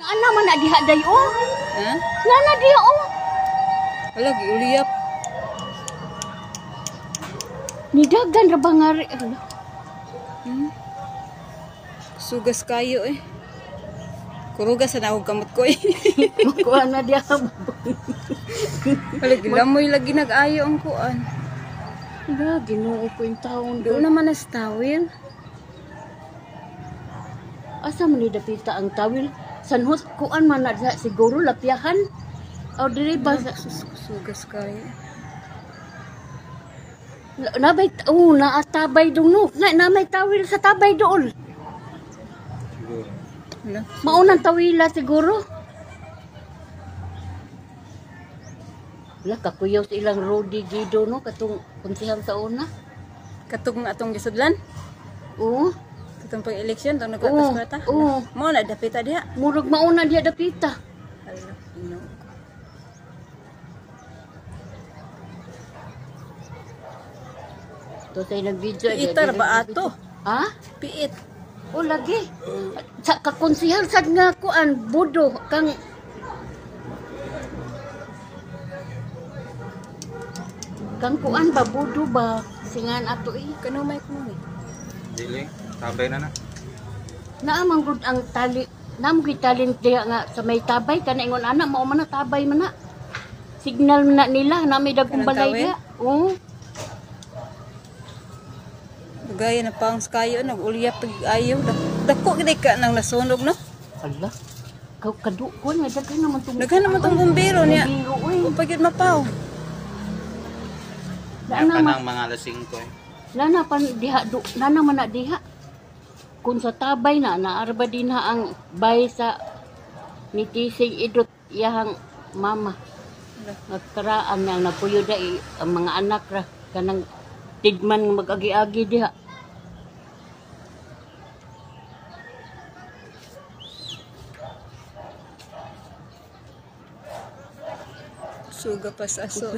Ana man na diha day oh. Ha? Nana diha oh. Wala, giuliyap. Nidagan ra ba nga Sugas kayo eh. Kurugas na ako kamot ko eh. Kuha na diha. Wala, gilamoy lagi nag-ayo ang kuan. Wala, ginoo ko yung taon Doon naman na sa tawil. Asa man ni dapita ang tawil? Sanhot kuan man na diha siguro lapyahan. O diri ba Sugas kayo. nabay naatabay dong no. Na may tawil sa tabay dool. Wala. Maunang tawila siguro. Wala kakuyaw sa ilang Rodi Gido no katong kunsihang sa una. Katong atong gisudlan. Oo. Katong pag-eleksyon, itong nagkakaskwata. Oo. Mo na, dapita diha. Murag mauna diha dapita. Hala, ino. To tay nag-video. Piitar ba ato? Ha? Piit. O lagi. Sa kakonsihal sad nga kuan budo kang kuan ba budo ba singan ato eh. Kanong may kuno eh. Dili, tabay na na. Naamang gud ang tali. Naamang gid talent diha nga sa may tabay kana ingon ana mao man na tabay man na. Signal man na nila na may dagkong Kanang balay tawid? diha. Oo. Gaya na pang kayo, nag-uliyap pag-ayaw. Dako gid ka nang nasunog no? Ala. Kadu ko nga daghan naman tong Daghan naman tong bumbero niya. Biro oy. Kung pagid mapaw. Yan Nana ka man ng mga lasing ko eh. nana pan diha do nana man na diha. Kung sa tabay na naarba din ha ang bay sa nitisig idot iyahang mama. Nagkaraan niya nagpuyo da ang mga anak ra kanang tidman nga mag-agi-agi diha. Suga pa sa aso.